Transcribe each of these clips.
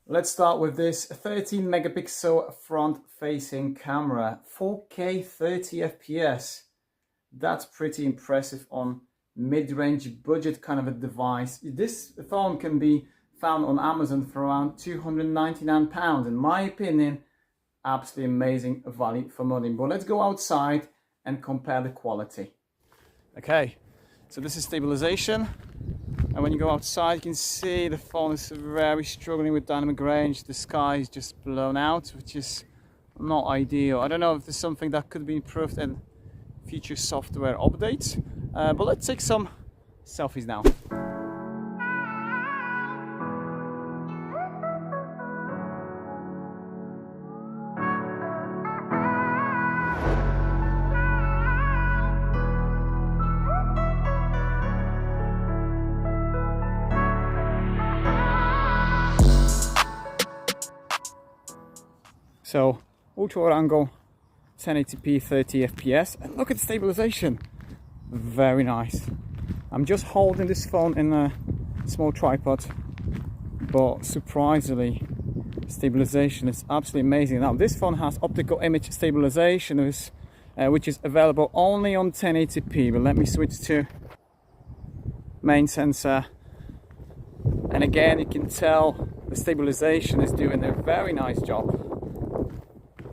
Let's start with this 13 megapixel front facing camera, 4K 30 FPS. That's pretty impressive on mid-range budget kind of a device. This phone can be found on Amazon for around £299. In my opinion, absolutely amazing value for money. But let's go outside and compare the quality. Okay, so this is stabilization. And when you go outside, you can see the phone is very struggling with dynamic range. The sky is just blown out, which is not ideal. I don't know if there's something that could be improved in future software updates. But let's take some selfies now. So ultra wide angle, 1080p 30 FPS, and look at the stabilization, very nice. I'm just holding this phone in a small tripod, but surprisingly stabilization is absolutely amazing. Now this phone has optical image stabilization, which is available only on 1080p, but let me switch to main sensor, and again you can tell the stabilization is doing a very nice job.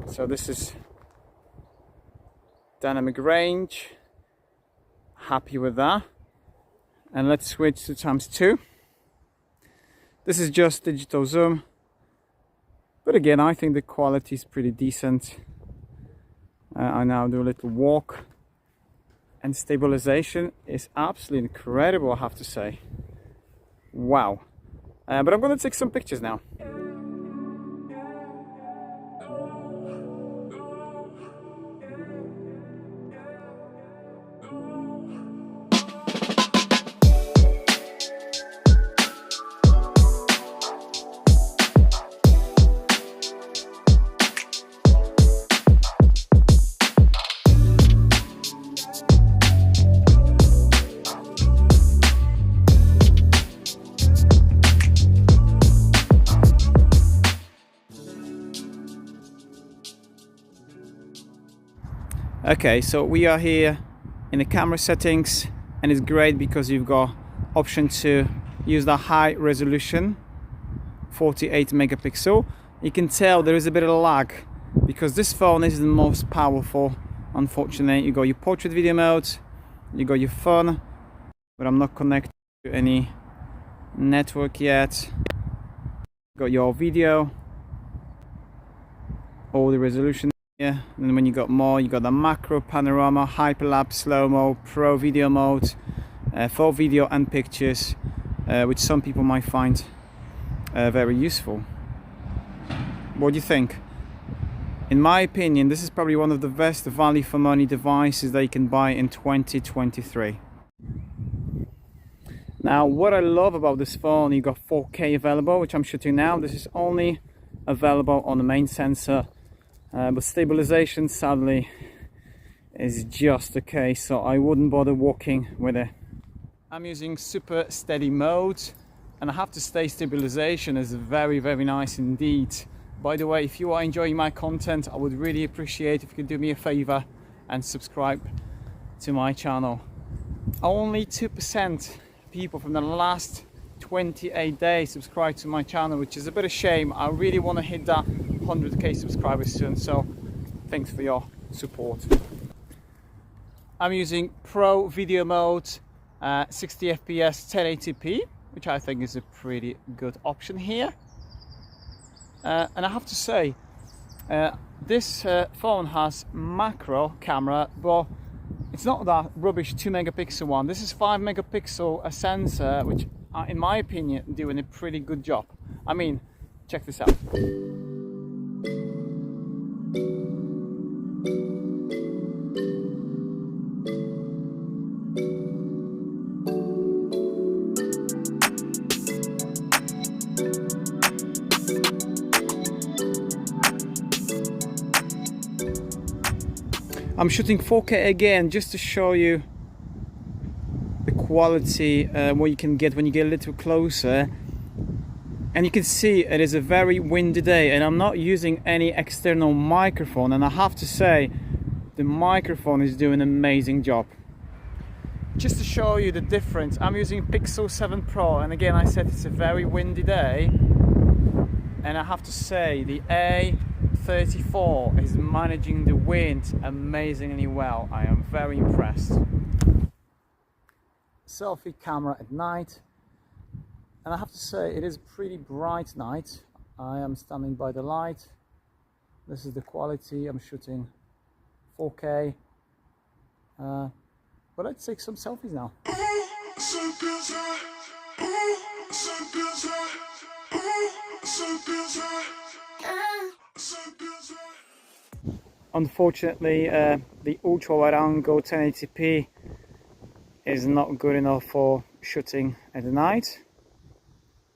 So this is dynamic range, happy with that. And let's switch to ×2. This is just digital zoom, but again I think the quality is pretty decent. I now do a little walk, and stabilization is absolutely incredible, I have to say. Wow. But I'm going to take some pictures now. Okay, so we are here in the camera settings, and it's great because you've got option to use the high resolution 48 megapixel. You can tell there is a bit of lag because this phone is the most powerful. Unfortunately, you got your portrait video mode, you got your phone, but I'm not connected to any network yet. Got your video, all the resolution. Yeah, and when you got more, you got the macro, panorama, hyperlapse, slow-mo, pro video mode, for video and pictures, which some people might find very useful. What do you think? In my opinion, this is probably one of the best value for money devices that you can buy in 2023. Now, what I love about this phone, you got 4K available, which I'm shooting now. This is only available on the main sensor. But stabilization sadly is just okay, so I wouldn't bother walking with it. I'm using super steady mode, and I have to say stabilization is very nice indeed. By the way, if you are enjoying my content, I would really appreciate if you could do me a favor and subscribe to my channel. Only 2% people from the last 28 days subscribe to my channel, which is a bit of shame. I really want to hit that 100k subscribers soon, so thanks for your support. I'm using pro video mode, 60 fps 1080p, which I think is a pretty good option here. And I have to say, this phone has macro camera, but it's not that rubbish 2 megapixel one. This is 5 megapixel sensor, which in my opinion doing a pretty good job. I mean, check this out. I'm shooting 4K again just to show you the quality, what you can get when you get a little closer. And you can see it is a very windy day, and I'm not using any external microphone, and I have to say the microphone is doing an amazing job. Just to show you the difference, I'm using Pixel 7 Pro, and again I said it's a very windy day, and I have to say the A34 is managing the wind amazingly well. I am very impressed. Selfie camera at night, and I have to say it is a pretty bright night. I am standing by the light. This is the quality. I'm shooting 4K, but let's take some selfies now. Unfortunately, the ultra wide angle 1080p is not good enough for shooting at night,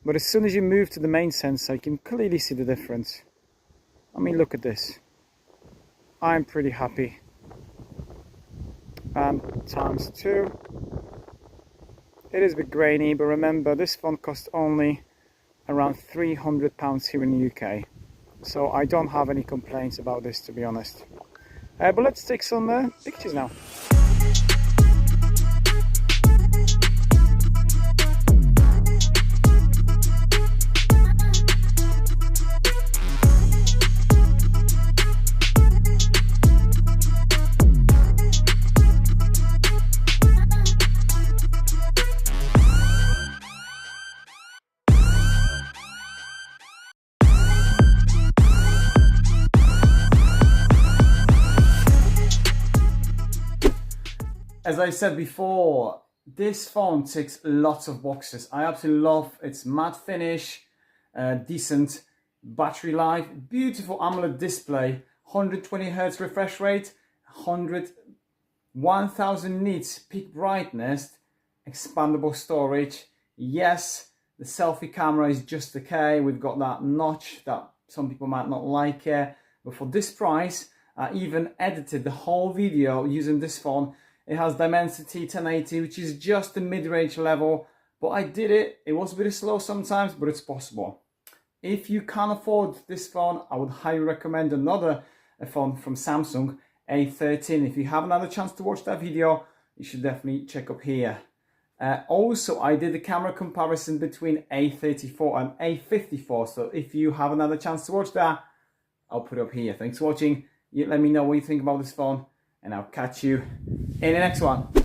but as soon as you move to the main sensor you can clearly see the difference. I mean, look at this. I'm pretty happy. And times 2. It is a bit grainy, but remember this phone costs only around £300 here in the UK, so I don't have any complaints about this, to be honest. But let's take some pictures now. As I said before, this phone ticks lots of boxes. I absolutely love its matte finish, decent battery life, beautiful AMOLED display, 120Hz refresh rate, 1000 nits peak brightness, expandable storage. Yes, the selfie camera is just okay. We've got that notch that some people might not like it, but for this price, I even edited the whole video using this phone. It has Dimensity 1080, which is just the mid-range level, but I did it. It was a bit slow sometimes, but it's possible. If you can't afford this phone, I would highly recommend another phone from Samsung, A13. If you haven't had a chance to watch that video, you should definitely check up here. Also, I did a camera comparison between A34 and A54, so if you haven't had a chance to watch that, I'll put it up here. Thanks for watching. Let me know what you think about this phone, and I'll catch you in the next one.